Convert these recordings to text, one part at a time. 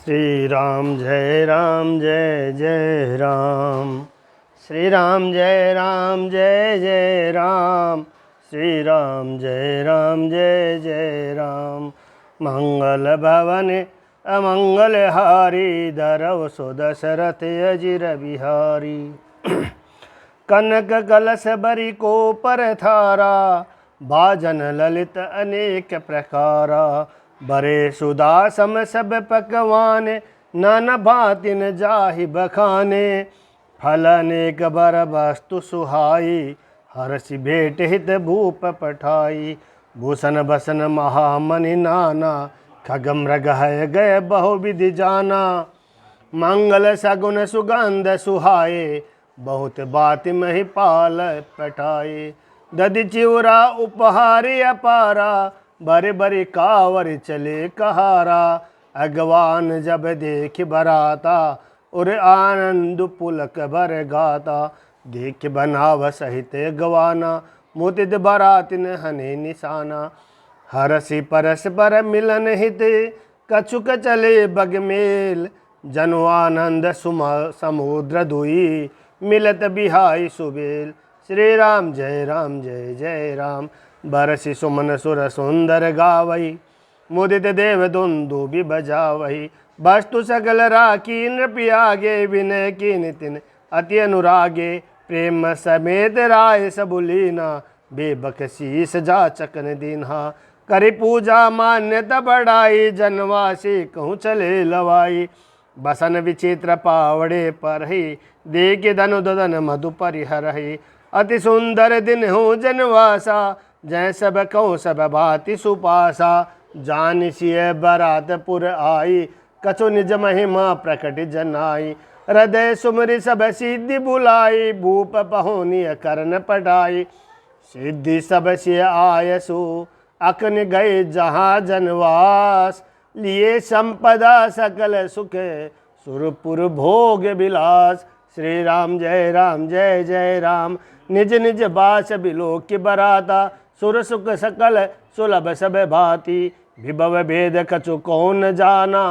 श्री राम जय जय राम। श्री राम जय जय राम। श्री राम जय जय राम। मंगल भवन अमंगल हारी धरव सो दशरथ अजिर बिहारी। कनक कलश बरी को पर थारा भाजन ललित अनेक प्रकारा। बरे सुदा सम सब पकवान नाना भातिन जाहि बखाने। फल अनेक बर वस्तु सुहाई हर्षि भेट हित भूप पठाई। भूषण बसन महामनि नाना खग मृग है गय बहुविधि जाना। मंगल सगुन सुगंध सुहाए बहुत बात मही पाल पठाए। दधि चिउरा उपहारी अपारा बरे बरे कावर चले कहारा। अगवान जब देख बराता और आनंद पुलक भर गाता। देख बनाव सहित गवाना मुतित बरातिन हने निशाना। हरसि परस पर मिलन हित कछुक चले बगमेल। जनु आनंद समुद्र दुई मिलत बिहाई सुबेल। श्री राम जय जय राम। बरसि सुमन सुर सुंदर गावई मुदित देव दुंदुभि बजावई। वस्तु सकल राखी नृपि आगे विनय की नितिन अति अनुरागे। प्रेम समेत राय सबुलीना बेबक शीस जाचकन दीन्हा। करि पूजा मान्यता बढ़ाई जनवासी कहूँ चले लवाई। बसन विचित्र पावड़े पर ही देख धनु ददन मधु परिहरहि। अति सुंदर दिन हूँ जनवासा जय सब कहूँ सब भांति सुपासा। जानिसिय बरातपुर आई कछु निज महिमा प्रकट जनाई। हृदय सुमरि सब सिद्धि बुलाई भूप पहुनिय करण पढ़ाई। सिद्धि सब से आयसु अकन गए जहाँ जनवास। लिए संपदा सकल सुख सुरपुर भोग विलास। श्री राम जय जय राम। निज निज बास बिलो की बराता सुर सुख सकल सुलभ सब भांति। विभव भेद कछु कौन जाना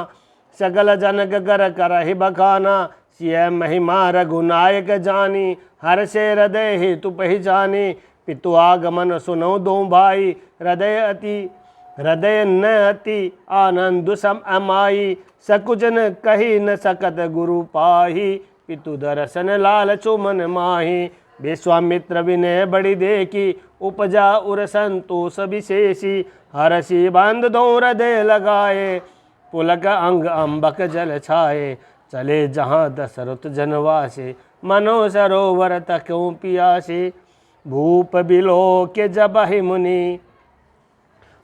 सकल जनक कर करहि बखाना। सिय महिमा रघुनायक जानी हर से हृदय हेतु पहचानी। पितु आगमन सुनो दो भाई हृदय न अति आनंद सम अमाई। सकुचन कही न सकत गुरु पाही पितु दर्शन लाल चुमन माही। विश्वामित्र विनय बड़ी देखी उपजा उर संतोष विशेषी। हरषि बांध दो हृदय लगाए पुलक अंग अंबक जल छाए। चले जहाँ दशरथ जनवासे मनो सरोवर तकों पियासे। भूप बिलो के जबहि मुनि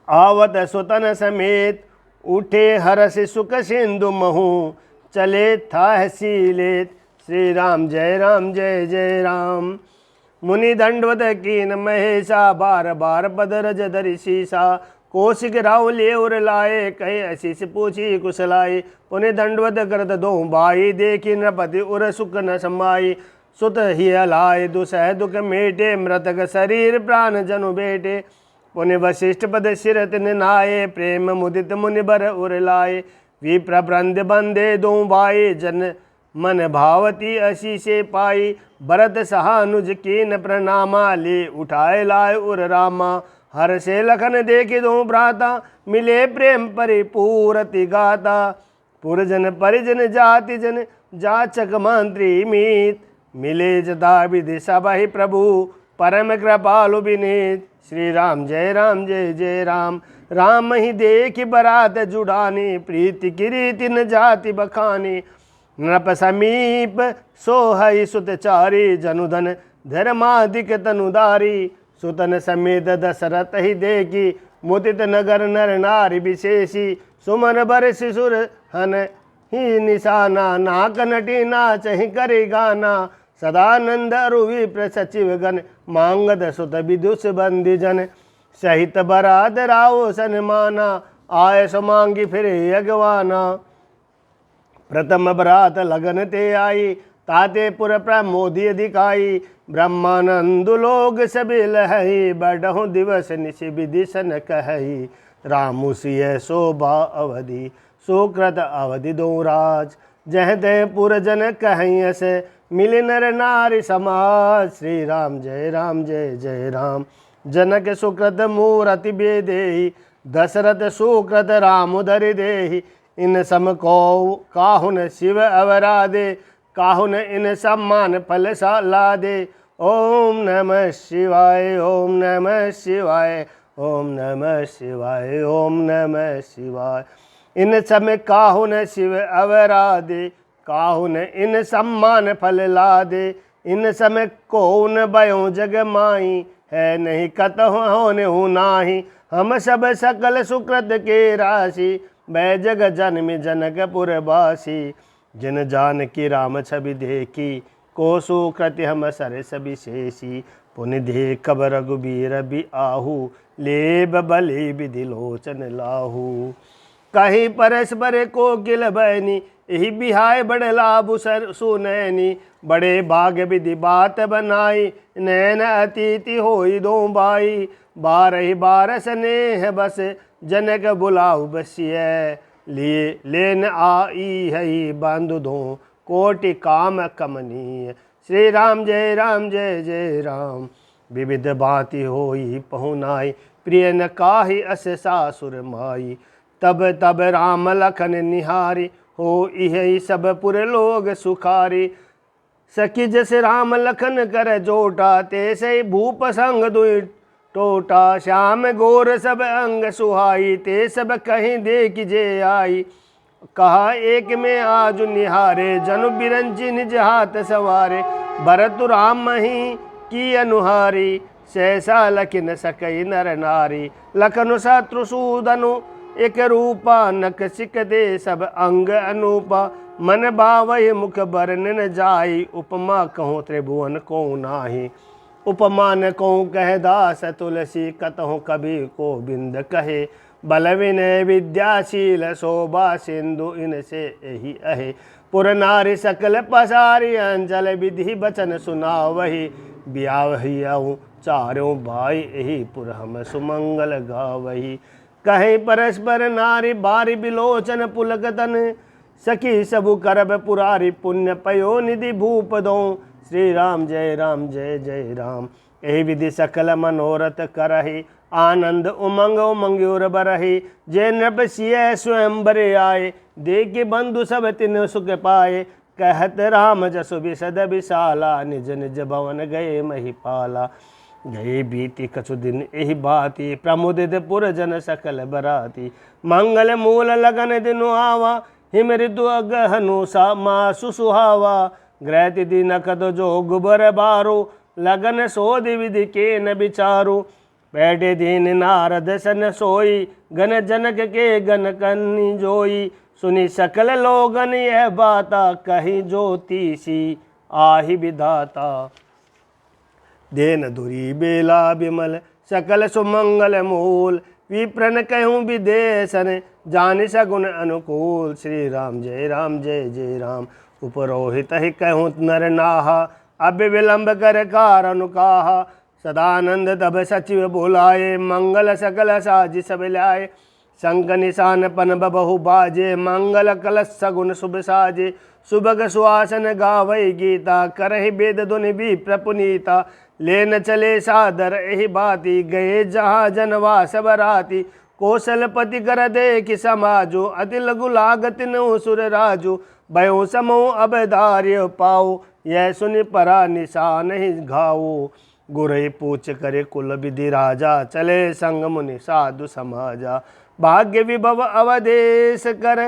आवत सुतन समेत। उठे हरष सुख सिंधु महु चले था सीलेत। श्री राम जय जय राम। मुनि दंडवत कीन महेशा बार बार पदरज धरि शीसा। कौशिक राहुले उर लाए कहे आशीष पूछी कुशलाए। पुनि दंडवत करत दो भाई देखी नृपति उर सुख न समाई। सुत ही लाए दुसह दुख मेटे मृतक शरीर प्राण जनु बेटे। पुनि वशिष्ठ पद सिर तिन नाये प्रेम मुदित मुनि बर उर लाए। विप्र ब्रंद बंदे दो भाई जन मन भावती असी से पाई। भरत सहानुज कीन प्रणामा ले उठाए लाए उर रामा। हर से लखन देखे दो भ्राता मिले प्रेम परिपूरति गाता। पुरजन परिजन जाति जन जाचक मंत्री मीत। मिले जदा विधि सबहि प्रभु परम कृपालु विनीत। श्री राम जय जय राम। राम ही देखि बरात जुड़ानी प्रीति किरीति न जाति बखानी। नृप समीप सोहई सुतचारी जनुधन धर्माधिक तनुदारी। सुतन समेत दशरथ ही देखी मुदित नगर नर नारी विशेषी। सुमन बर शिशुर हन ही निशाना नाक नटी नाच ही करे गाना। सदानंद अरुवि प्रसचिव गण मांगद सुत विदुष बंदी जन। सहित बरात राव सनमाना आय सुमांगी फिरे अगवाना। प्रथम बरात लगन ते आई ताते पुर प्रमोदी दिखाई। ब्रह्मानंद लोग सभी लहई बढ़हु दिवस निशि विदिशन कहई। रामु सिय शोभा अवधि सुकृत अवधि दो राज। जह ते पुरजन कहीं से मिले नर नारी समाज। श्री राम जय जय राम। जनक सुकृत मूरति बेदेहि दशरथ सुकृत राम उदरि देहि। इन सम को काहुन शिव अवरा दे काहुन इन सम्मान फल ला दे। ओम नमः शिवाय ओम नमः शिवाय ओम नमः शिवाय ओम नमः शिवाय। इन समय काहुन शिव अवरा दे काहुन इन सम्मान फल ला दे। इन समय कौन भयो जग माई है नहीं कतहु होने हूँ नाही। हम सब सकल सुकृत के राशि बै जग जन्म जनकपुर बासी। जिन जान की राम छवि देखी को सुकृति हम सरस विशेषी। पुनि देख कब रघुबीर भी आहू लेब बलि विधि लोचन लाहू। कहीं परस्पर कोकिल बहनी यही बिहाय बड़े लाभ सुनैनी। बड़े भाग विधि बात बनाई नैन अतिथि होई दो बाई। बारह बार स्नेह बस जनक बुलाऊ बसिय लिए लेन आई है बंधु दो कोटि काम कमनीय। श्री राम जय जय राम। विविध भांति होई पहुनाई प्रिय न काहि अस सासुर माई। तब तब राम लखन निहारी हो यही सब पुर लोग सुखारी। सखी जस राम लखन कर जोटा ते भूप संग दुई टोटा। श्याम गोर सब अंग सुहाई ते सब कहीं देख जे आई। कहा एक में आज निहारे जनु बिरंजी निज हाथ सवारे। भरत राम ही की अनुहारी सहसा लखन सकई नर नारी। लखनु शत्रुसूदनु एक रूपा नक सिक दे सब अंग अनूपा। मन भावहि मुख बरन जाई उपमा कहूँ त्रिभुवन को नाही। उपमा न कहूँ कह दास तुलसी कतहु कभी को बिंद कहे। बल विनय विद्याशील शोभा सिंधु इनसे यही अहे। पुर नारी सकल पसारी अंचल विधि बचन सुनावही। ब्यावही आऊँ चारों भाई यही पुर हम सुमंगल गावही। कहीं परस्पर नारी बारी बिलोचन पुलक तन। सखी सबु करब पुरारी पुण्य पयो निधि भूप दो। श्री राम जय जय राम। यही विधि सकल मनोरथ करहि आनंद उमंग उमंग्योर बरहि। जय नृप सिय स्वयं बरे आए देख बंधु सब तिन सुख पाए। कहत राम जसु विशद विशाला निज निज भवन गए महिपाला। गए बीती कछु दिन यही बाती प्रमुदित पुर जन सकल बराती। मंगल मूल लगन दिनु आवा हिम ऋतु अगहनु सा मासु सुहावा। ग्रहति दिन कद जो गुबर बारो लगन सोधि विधि के न विचारो। बैठे दीन नारद सन सोई गन जनक के गन कन्नी जोई। सुनी सकल लोगन यह बाता कही ज्योतिषी आहि विधाता। देन धुरी बेला विमल सकल सुमंगल मूल। विप्रन कहूँ विदेशन जानि सगुन अनुकूल। श्री राम जय जय राम। उपरोहित ही कहूँ नर नाहा अब विलंब कर कारण काहा। सदानंद तब सचिव बोलाए मंगल सकल साज सब लाए। शंख निशान पन बहु बाजे मंगल कलश सगुन शुभ साजे। सुभग सुहासन गावै गीता करहि वेद धुनि भी प्रपुनीता। लेन चले सादर यही बाती गए जहाँ जनवास बराती। कौशलपति कर देख समाजो अति लघु लागत नु सुर राजो। भयो समो अब धार्य पाओ यह सुनि परा निशान ही घाओ। गुरहि पूछ करे कुल विधि राजा चले संग मुनि साधु समाजा। भाग्य विभव अवदेश कर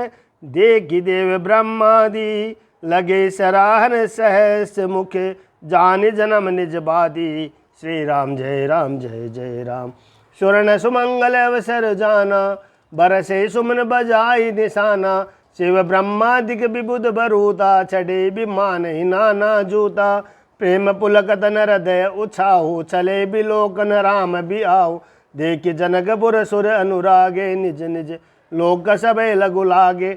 देखि देव ब्रह्मादि। लगे सराहन सहस मुखे जानि जन्म निज बादी। श्री राम जय जय राम। स्वर्ण सुमंगल अवसर जाना बरसे सुमन बजाई निशाना। शिव ब्रह्मादिक विबुध बरूता चढ़े विमान ही नाना जूता। प्रेम पुलकतन हृदय उछाहु चले बिलोकन राम भी आओ। देखि जनकपुर सुर अनुरागे निज निज लोक सबे लघु लागे।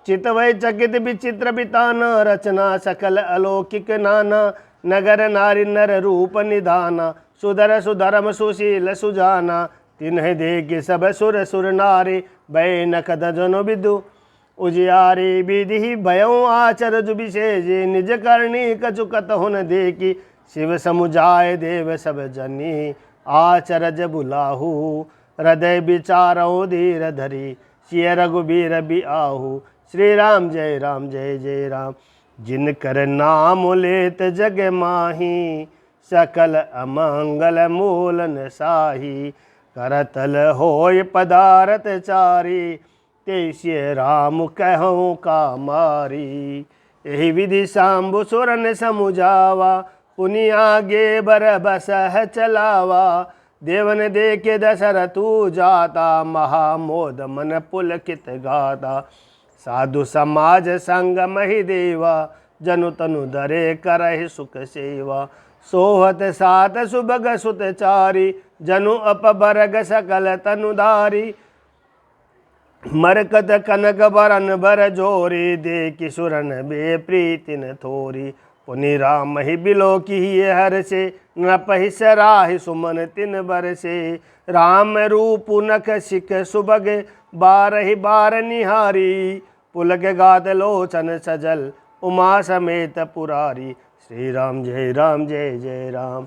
चितवै चकित विचित्र बिताना रचना सकल अलौकिक नाना। नगर नारी नर रूप निधाना सुधर सुधर्म सुशील सुजाना। तिन्ह देख सब सुर सुर नारी भय नकद जनु विदु। उजियारी विधि भयों आचरज विशेष निज करणी कछु कतहुन देखी शिव समुझाए देव सब जनी आचरज बुलाहू हृदय विचारो धीर धरी सिय रघुबीर भी आहू। श्री राम जय जय राम जिन कर नाम लेत जग माही सकल अमंगल मूलन साही करतल होय पदारथ चारी तेसिय राम कहूँ का मारी। यही विधि सांबु सुरन समुझावा पुनि आगे बर बसह चलावा देवन देखे दशरथु जाता महामोद मन पुलकित गाता साधु समाज संग मही देवा जनु तनु धरे करहि सुख सेवा सोहत सात सुभग सुत चारी जनु अपबरग सकल तनुधारी मरकत कनक बरन बर जोरी देखि सुरन बे प्रीतिन थोरी पुनि राम ही बिलो की हर से नपहि सराहि सुमन तिन बर से राम रूप नख सिख सुबग बारहि बार निहारी पुलक गात लोचन सजल उमा समेत पुरारी। श्री राम जय जय राम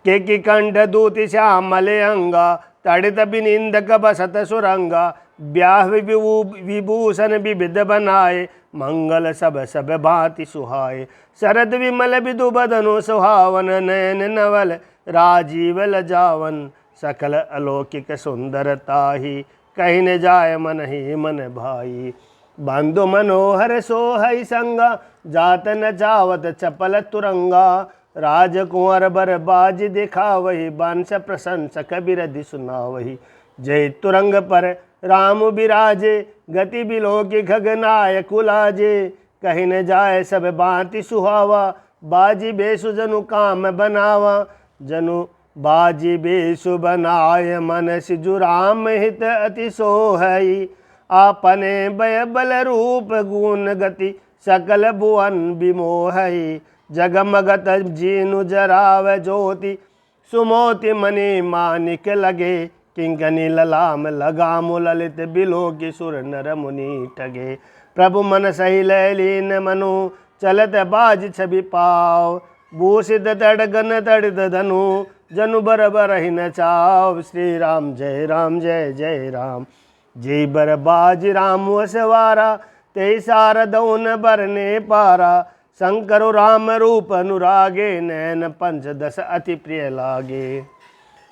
के कंठ दूति श्यामल अंगा तड़ित बिनिंदक बसत सुरंगा ब्याह विभूषण विविध बनाए मंगल सब सब भांति सुहाए शरद विमल विदु बदनु सुहावन नयन नवल राजीव लजावन सकल अलौकिक सुंदरता ही कहीं न जाय मन ही मन भाई बंधु मनोहर सोहई संगा जात न जावत चपल तुरंगा राजकुंवर बर बाज दिखा वही बांस प्रशंसक बिरधि सुना वही जय तुरंग पर राम बिराजे गति बिलो की खगनाय कुलाजे कहीं न जाए सब भांति सुहावा बाजी बेसु जनु काम बनावा जनु बाजी बेसु बनाय मन सिजु राम हित अति सोहई आपने बय बल रूप गुण गति सकल भुवन विमोहई जगमगत जीनु जराव ज्योति सुमोति मणि मानिक लगे किंकनी ललाम लगाम ललित बिलो की सुर नर मुनि ठगे प्रभु मन सही लैलीन मनु चलत बाज छवि पाव भूषित तड़गन तड़ित धनु जनु बर बर ही न चाव। श्री राम जय जय राम जय बर बाज राम सवारा ते सारदौन बरने पारा शंकर राम रूप अनुरागे नैन पंचदश अति प्रिय लागे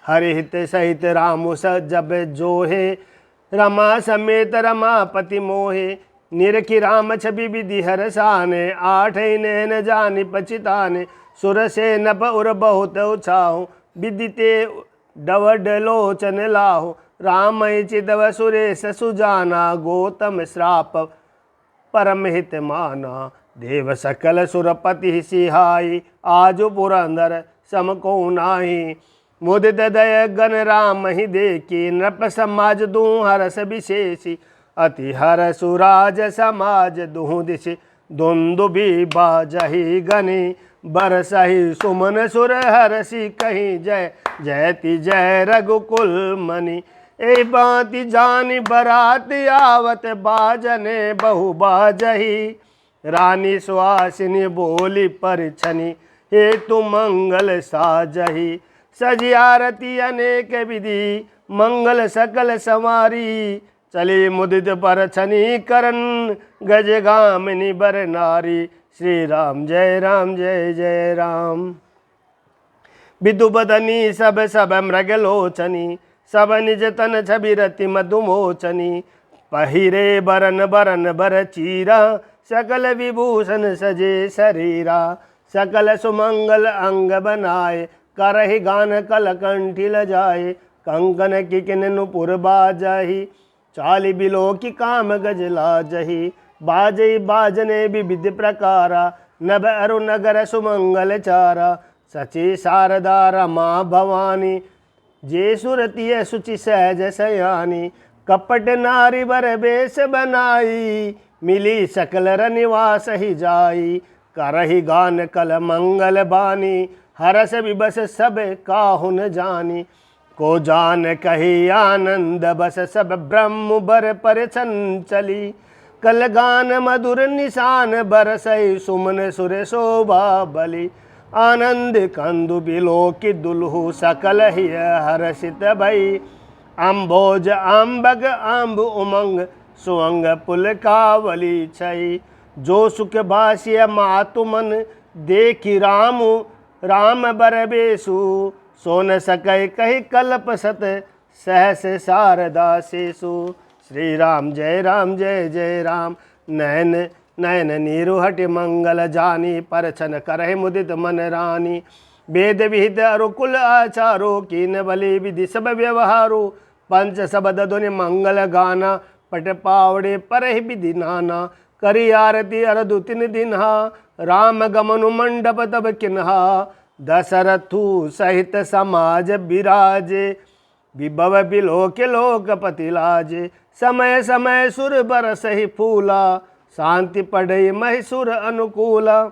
हरिहित सहित राम जब जोहे रमा समेत रमापति मोहे निरखि राम छवि विधि हर साने आठ नैन जानि पचिताने सुर से नभ उर बहुत उछाहु विदिते डवड लोचन लाहु राम चिदव सुरेश सुजाना गौतम श्राप परम हित माना देव सकल सुरपति सिहाई आजु पुरंदर सम को नाही मुदित दय गण राम ही देखी नृप समाज दूँ हरस विशेषी अति हर सुराज समाज दूँ दिशि दुंदुबी बाजही गनी बरसही सुमन सुर हरसी कहीं जय जयति जय रघुकुल मणि ए बाति जानी बरात आवत बाजने बहु बाजही रानी सुहासिनी बोली परिछनी हे तु मंगल साजही सजी आरती अनेक विधि मंगल सकल संवारी चली मुदित पर छनी करन गज गामिनी बर नारी। श्री राम जय जय राम विदु बदनी सब सब मृग लोचनी सब निज तन छवि रति मधुमोचनी पहिरे बरन बरन बर चीरा सकल विभूषण सजे शरीरा सकल सुमंगल अंग बनाए करहि गान कल कंठी लजाए कंकन किकिन नुपुर बाजही चाली बिलो की काम गजला जही बाजई बाजने विविध प्रकारा नभ अरु नगर सुमंगल चारा सची शारदा रमा भवानी जे सुरतीय सुचि सहज सयानी कपट नारी बर बेस बनाई मिली सकल रनिवास ही जाई करहि गान कल मंगल बानी हरस विबस सब काहुन जानी को जान कही आनंद बस सब ब्रह्म बर पर चंचली कल गान मधुर निशान बरसई सुमन सुर शोभा बलि आनंद कंदु बिलो की दुल्हु सकल ही हर्षित भई अम्बोज अम्बग अम्ब उमंग सुअंग पुल कावली छई जो सुख भाष्य मातु मन देखी रामु राम बर बेसु सोन सकै कही कल्प सत सहस शारदा सेसु। श्री राम जय जय राम। नयन नयन नीरु हटि मंगल जानी परछन करहि मुदित मन रानी वेद विहित अरुकुल आचारो कीन बलि विधि सब व्यवहारो पंच शबद ध्वनि मंगल गाना पट पावड़े परहि विधि नाना करी आरती अरदु तिन दिनहा राम गमनु मंडप तब किन्हा दशरथु सहित समाज विराजे विभव बिलोक लोकपति लाजे समय समय सुर बरसहि फूला शांति पढ़ई महिसुर अनुकूला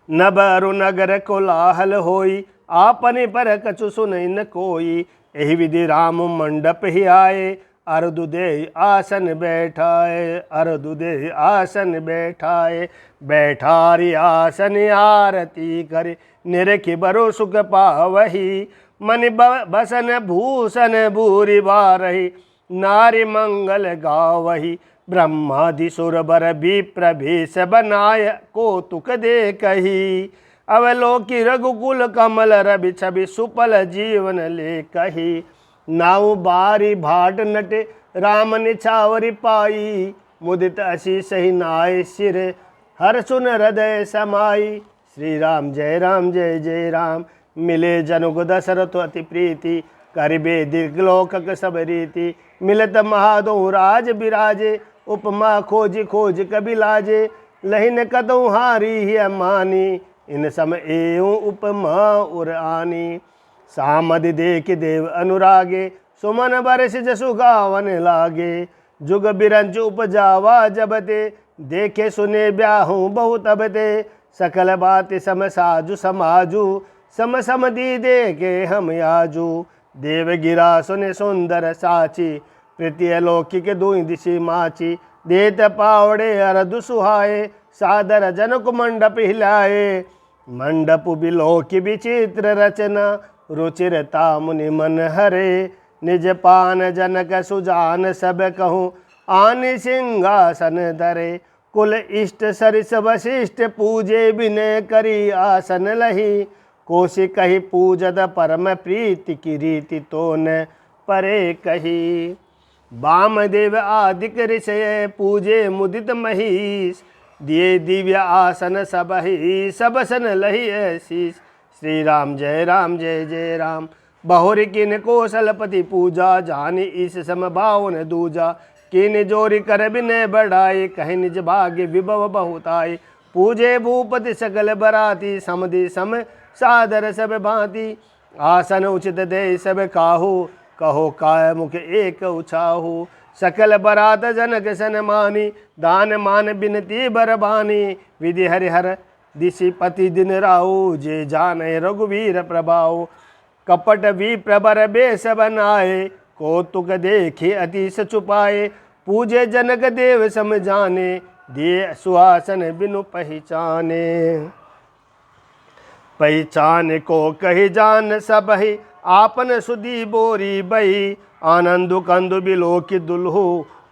नभ अरु नगर कोलाहल होई आपने पर कछु सुनई न कोई एहि विधि राम मंडप ही आए अरदु दे आसन बैठाए अरदु दे आसन बैठाए बैठारी आसन आरती करे निरखि बरो सुख पावही मन बसन भूषण भूरि बारही नारी मंगल गावही ब्रह्मादि सुर बर विप्र भेष बनाय कौतुक दे कही अवलोकी रघुकुल कमल रवि छवि सुपल जीवन ले कही नाउ बारी भाट नटे राम निछावरी पाई मुदित असी सही नाय सिर हर सुन हृदय समाई। श्री राम जय जय राम। मिले जनुग दशरथ अति प्रीति करिबे दिग्लोकक सब रीति मिलत महादो राज बिराजे उपमा खोज खोज कबि लाजे लहिन कदौ हारी ही मानी इन सम एवं उपमा उर आनी सामदि देख देव अनुरागे सुमन बरस जसु गावन लागे जुग बिरंज उपजावा जबते देखे सुने ब्याहूँ बहुत अबते सकल बात सम साजु समाजू सम सम दी देखे हम आजू देव गिरा सुने सुंदर साची प्रीति लौकिक दुई दिशि माची देत पावड़े अरदु सुहाए सादर जनक मंडप हिलाए मंडप बिलोकी विचित्र रचना रुचिरता मुनि मन हरे निज पान जनक सुजान सब कहूँ आन सिंहासन धरे कुल इष्ट सरिस वशिष्ठ पूजे विनय करी आसन लही कोशि कही पूजद परम प्रीति की रीति तो न परे कही वामदेव आदिक ऋषय पूजे मुदित महीश दिए दिव्य आसन सब ही सबसन लही शीश। श्री राम जय जय राम। बहुरी किन कौशलपति पूजा जानी ईश सम भावन दूजा किन जोरी कर बिने बढ़ाए कहीं निज भाग्य विभव बहुत आए पूजे भूपति सकल बराती समधि सम सादर सब भांति आसन उचित दे सब काहू कहो काय मुख एक उछाहू सकल बरात जनक सन मानी दान मान बिनती बरबानी विधि हरिहर दिशि पति दिन राहु जे जाने रघुवीर प्रभाव कपट भी प्रबर बेस बनाए कौतुक देखे अतिश छुपाए पूजे जनक देव सम जाने दिए सुहासन बिनु पहचाने पहचान को कही जान सबहि आपन सुधी बोरी बही आनंदु कंदु बिलो की दुल्हु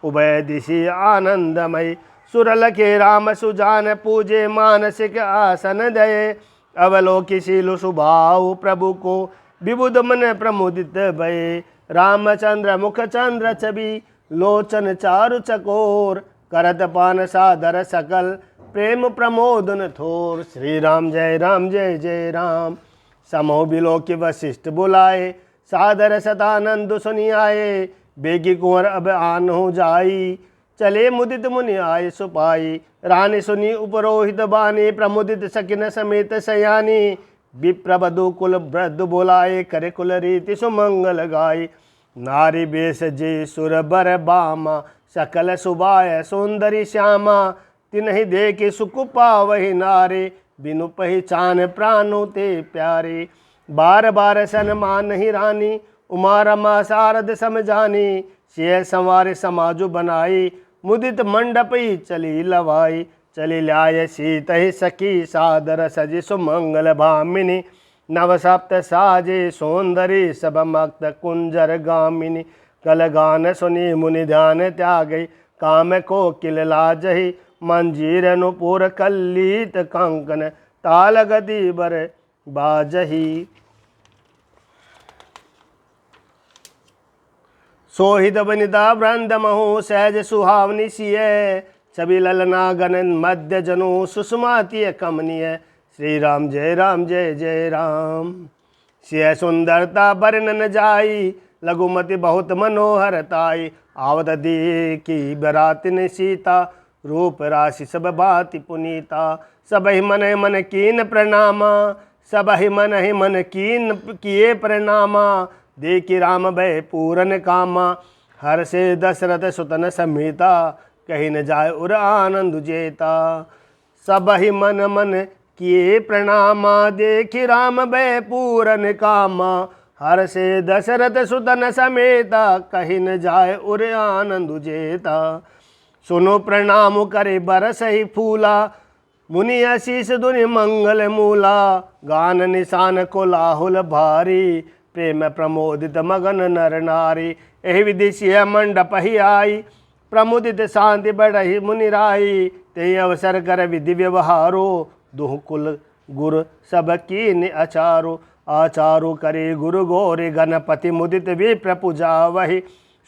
उभय दिशि आनंदमय सुरल के राम सुजान पूजे मानसिक आसन दये अवलोकी शीलु सुभाव प्रभु को विबुध मन प्रमुदित भये रामचंद्र मुख चंद्र छवि लोचन चारु चकोर करत पान सादर सकल प्रेम प्रमोदन थोर। श्री राम जय जय राम। समो बिलो की वशिष्ठ बुलाए सादर सतानंद सुनि आए बेगी कुंवर अब आन हो जाई चले मुदित मुनि आए सुपाई रानी सुनी उपरोहित बानी प्रमुदित सकिन समेत सयानी विप्रवधु कुल वृद्ध बोलाए करे कुल रीति सुमंगल गाय नारी बेस जे सुर बर बामा सकल सुबाय सुंदरी श्यामा तिन्हि देखे सुख पावहि नारे बिनु पहचान प्राणों ते प्यारे बार बार सन्मान ही रानी उमा रमा शारद समझानी शेर संवार समाजु बनाई मुदित मंडपी चली लवाई। चली ल्याय सीत ही सखी सादर सजि सुमंगल भामिनी। नव सप्त साजे सौंदरी सब मक्त कुंजर गामिनी। कल गान सुनी मुनि ध्यान त्यागई काम को किल लाजही। मंजीर नुपुर कल्लित कंकन ताल गति बर बाजही। सोहित वनिता वृंद महु सहज सुहावनी सिय। सभी ललना गण मध्य जनु सुषमातीय कमनीय। श्री राम जय जय राम। सिय सुंदरता वर्णन जाई लघुमति बहुत मनोहर ताई। आवत देखी बरातिन सीता रूप राशि सब भांति पुनीता। सबहि मन कीन प्रणामा सबहि मन कीन किए प्रणामा। देखी राम भय पूरन कामा हर से दशरथ सुतन समेता। कहीं न जाय उर आनंद जेता सबहि मन किए प्रणामा। देखी राम भय पूरन कामा हर से दशरथ सुतन समेता। कहीं न जाय उर आनंद जेता। सुनो प्रणाम करे बरस ही फूला मुनि आशीष दुनि मंगल मूला। गान निशान कोलाहुल भारी प्रेम प्रमोदित मगन नर नारी। एहि विधि सिय मंडप ही आई प्रमुदित शांति बढ़ही मुनि राई। ते अवसर कर विधि व्यवहारो दुह कुल गुर सब कीन अचारो। आचारु करे गुरु गौरी गणपति मुदित विप्र पूजा वही।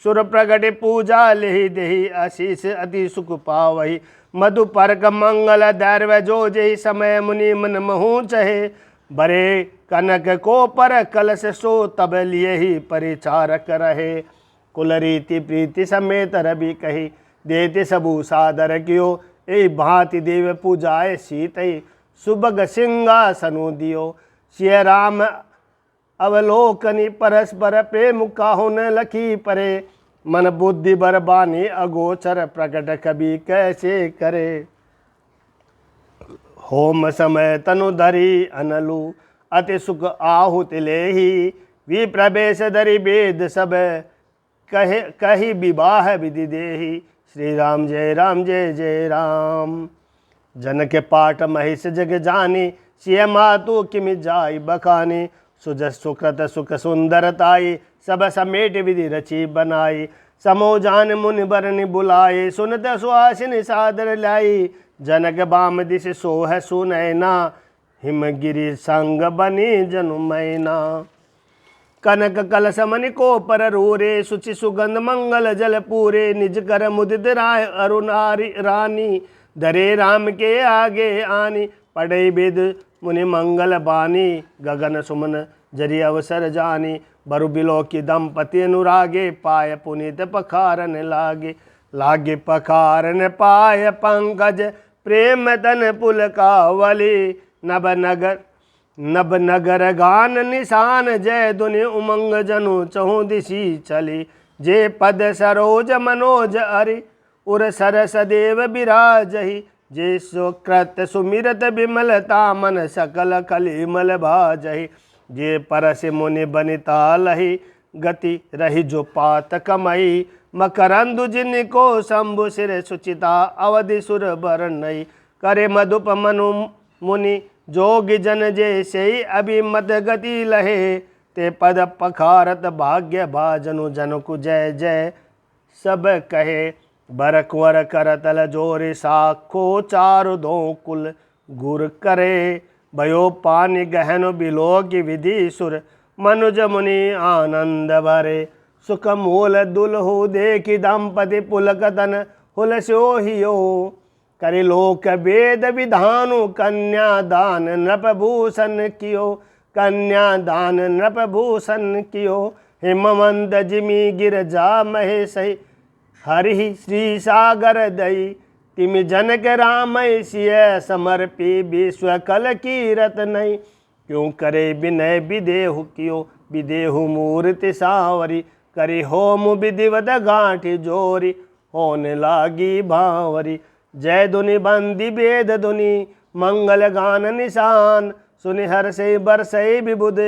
सुर प्रगट पूजा लेहि देहि आशीष अति सुख पावही। मधु पर्क मंगल दैर्व जो जहि समय मुनि मन महु चहे। बरे कनक को पर कलश सो तब लिए ही परिचारक रहे। कुल रीति प्रीति समेत रवि कही देते सबू सादर कियो। ए भांति देव पूजाए सीतई सुबग सिंहासनु दियो। सिय राम अवलोकनी परस्पर प्रेम काहुन लखी परे। मन बुद्धि बरबानी अगोचर प्रकट कभी कैसे करे। होम समय तनु धरी अनलु अति सुख आहुति लेही। विप्रवेश धरि वेद सब कही विवाह विधि देही। श्री राम जय जय राम। जनक पाठ महिष जग जानी सिय मातु किमि जाय बखानी। सुजस सुकृत सुख सुंदरताई सब समेट विधि रची बनाई। समो जान मुनि बरनि बुलाए सुनत सुहासिनी सादर लाई। जनक बाम दिश सोह सुनैना हिमगिरि संग बनी जनु मैना। कनक कलश मणि को पर रूरे सुचि सुगंध मंगल जल पूरे। निज कर मुदित राय अरुणारी रानी धरे राम के आगे आनी। पढ़े वेद मुनि मंगल बानी गगन सुमन जरि अवसर जानी। बरु बिलो की दंपति अनुरागे पाय पुनीत पखारन लागे। लागे पखारन पाय पंकज प्रेम तन पुल कावली। नभ नगर गान निशान जय दुनि उमंग जनु चहु दिशी चली। जे पद सरोज मनोज अरि उर सरस देव बिराजही। जे सुकृत सुमिरत बिमलता मन सकल कलिमल भाजही। जे परस मुनि बनिता लही गति रही जो पात कमई। मकरंदु जिनको शंभु सिर सुचिता अवधि सुर बरनई। करे मधुप मनु मुनि जोगी जन जैसे अभिमत गति लहे। ते पद पखारत भाग्य भाजनु जनकु जय जय सब कहे। बर कुंवर करतल जोरि साखो चारु दो कुल गुर करे। भयो पानी गहन बिलो की विधि सुर मनुज मुनि आनंद भरे। सुख मूल दुलहु देखी दंपति पुलकतन हुल सोहियो। करे लोक वेद विधानु कन्या दान नृपभूषण कियो। कन्या दान नृपभूषण कियो। हिमवंत जिमि गिरजा महेशहि हरि श्री सागर दई। तिमि जनक राम सिय समर्पी विश्व कल की रत्नई। क्यों करे विनय विदेहु कियो विदेहु मूर्ति सावरी। करी होम विधिवत गांठी जोरी होने लागी भावरी। जय धुनि बंदी वेद धुनि मंगल गान निशान। सुनि हर से बरसई विबुध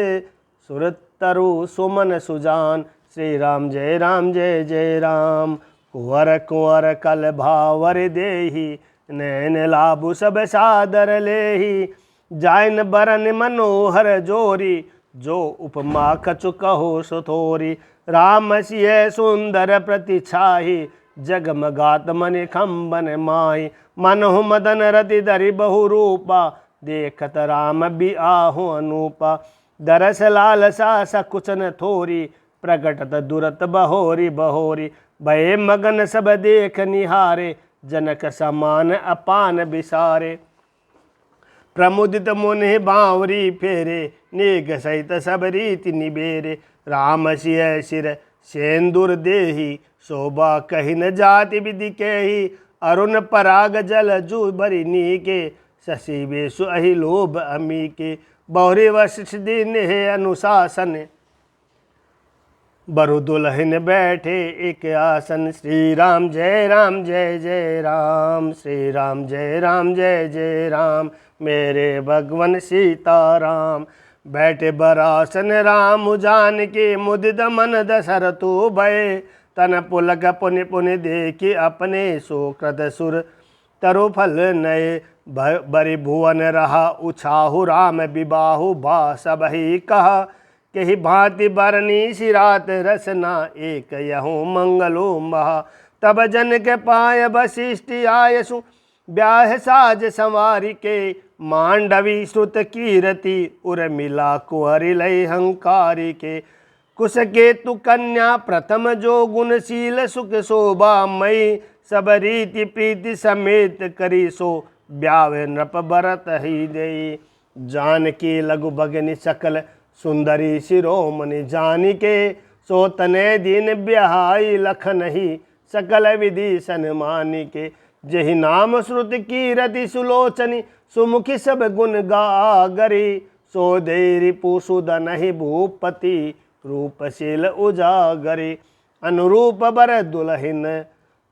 सुरतरु सुमन सुजान। श्री राम जय जय राम। कुंवर कुंवर कल भावर देही, नैन लाभु सब सादर लेही। जाइन बरन मनोहर जोरी, जो उपमा कछु कहो सो थोरी। राम सिय सुंदर प्रतिछाही, जगमगात मन खम्बन माही। मनहु मदन रति धरि बहु रूपा, देखत राम बिआहु अनूपा। दरस लालसा सकुच न थोरी, प्रगटत दुरत बहोरी बहोरी। भये मगन सब देख निहारे, जनक समान अपान बिसारे। प्रमुदित मुनि बावरी फेरे, नेग सहित सब रीति निबेरे। राम सिय सिर सेंदुर देही, शोभा कही न जाति विधि केही। अरुण पराग जल जू भरि नीके, शशि वेशु अहि लोभ अमी के। बहुरी वशिष्ठ दीन है अनुशासन, बरु दुल्हन बैठे एक आसन। श्री राम जय राम जय जय राम, श्री राम जय राम जय जय राम, मेरे भगवन सीताराम। बैठे बरासन राम जान के, मुदित मन दशरथु भय। तन पुलक पुनि पुनि देखी, अपने सुकृत सुर तरु फल नए। बरि भुवन रहा उछाहु, राम विबाहु भा सब ही कहा। कही भांति बरनी सिरात रसना, एक यहूँ मंगलो महा। तब जन के पाय वशिष्ठ आयसु, ब्याह साज संवारी के। मांडवी श्रुत कीरति, उर्मिला कुंवरि लय हंकारी के। कुश केतु कन्या प्रथम जो, गुणशील सुख शोभा मई। सब रीति प्रीति समेत करी सो, ब्याह नृप भरत ही दई। जानकी लघु भगिनी सकल सुंदरी शिरोमणि जानिके। सो तने दीन ब्याहाई लखन ही, सकल विधि सन्मानी के। जहि नाम श्रुत कीरति सुलोचनी, सुमुखी सब गुण गागरी। सो देरी पुसुदन ही भूपति, रूपशील उजागरी। अनुरूप बर दुल्हन,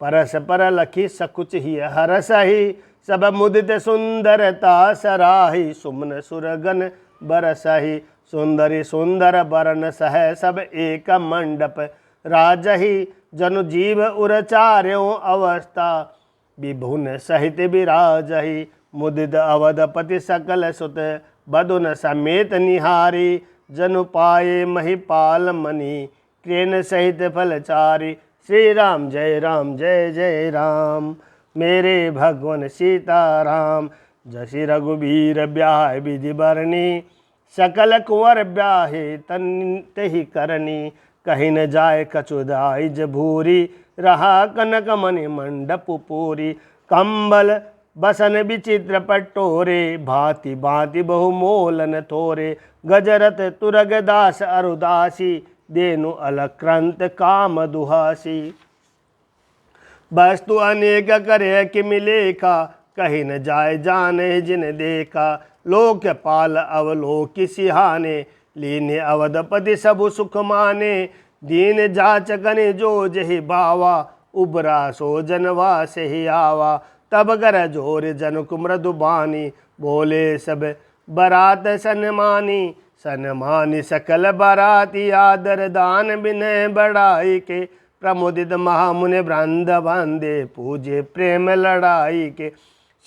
परस पर लखी सकुच ही हरस ही। सब मुदित सुंदरता सराही, सुमन सुरगन बरसही। सुंदरी सुंदर बरन सह, सब एक मंडप राजही। जनु जीव उरचार्यों अवस्था, विभुन सहित विराजही। मुदित अवधपति सकल सुत, बदुन समेत निहारी। जनु पाए महिपाल मणि, क्रेन सहित फलचारी। श्री राम जय जय राम, मेरे भगवन सीताराम। जसि रघुबीर ब्याह विधि बरनी, सकल कुंवर ब्याहे तहि करनी। कहीं न जाय कछुदाई जभूरी, रहा कनक मणि मंडप पूरी। कंबल बसन विचित्र पटोरे, भांति भांति बहुमोलन थोरे। गजरथ तुरग दास अरुदासी, देनु अलक्रंत काम दुहासी। वस्तु अनेक करे कि मिलेखा, कहीं न जाय जाने जिन देखा। लोकपाल अवलोकि सिहाने, लीने अवधपति सबु सुख माने। दीन जाचकनि जो जहि भावा, उबरा सो जनवा से ही आवा। तब कर जोर जनुक मृदु बानी, बोले सब बरात सन्मानी। सन्मानी सकल बराती, आदर दान विनय बढ़ाई के। प्रमुदित महामुनि वृंद वंदे, पूजे प्रेम लड़ाई के।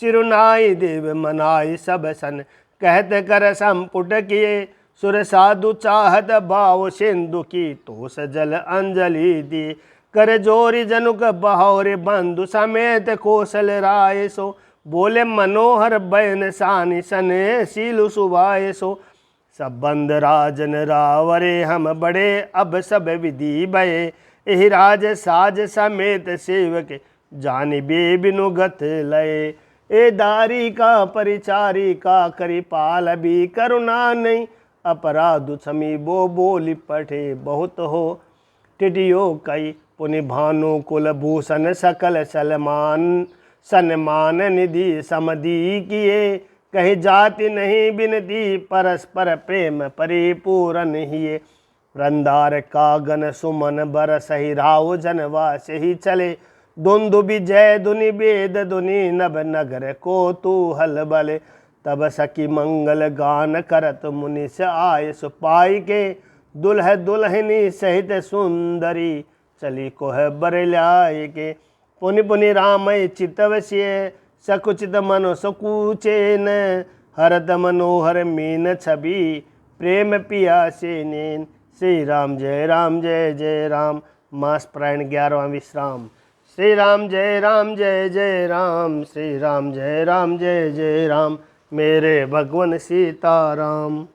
सिरुनाई देव मनाई सब सन, कहत कर संपुट किए। सुर साधु चाहत भाव सिंधु की, तो सजल अंजलि दी। कर जोरी जनुक बहोरे बंधु, समेत कौशल राय सो। बोले मनोहर बयन सानि, सने सीलु सुभाय सो। सब बंद राजन रावरे, हम बड़े अब सब विधि भये। एहि राज साज समेत सेवक, जानि बे बिनुगत लय। ए दारी का परिचारी का, करिपाल भी करुणा नहीं। अपराध क्षमी बो बोली पठे, बहुत हो टिटियो कई। पुनि भानु कुल भूषण सकल सलमान, सन्मान निधि समधि किए। कहीं जाति नहीं बिनती, परस्पर प्रेम परिपूरन हिये। वृंदार कागन सुमन बरसहि, राव जनवास ही चले। दुंदुबि जय दुनि वेद दुनि, नभ नगर को तू हल बले। तब सखी मंगल गान करत, मुनिस आय सुपाई के। दुल्ह दुल्हनी सहित सुंदरी, चली को है बरलाय के। पुनि पुनि रामय चितवश्य सकुचित मनो सकुचेन हरद मनोहर मीन छवि प्रेम पिया से नैन। श्री राम जय जय राम। मास प्रायण 11वां विश्राम। श्री राम जय जय राम। श्री राम जय जय राम। मेरे भगवन सीताराम।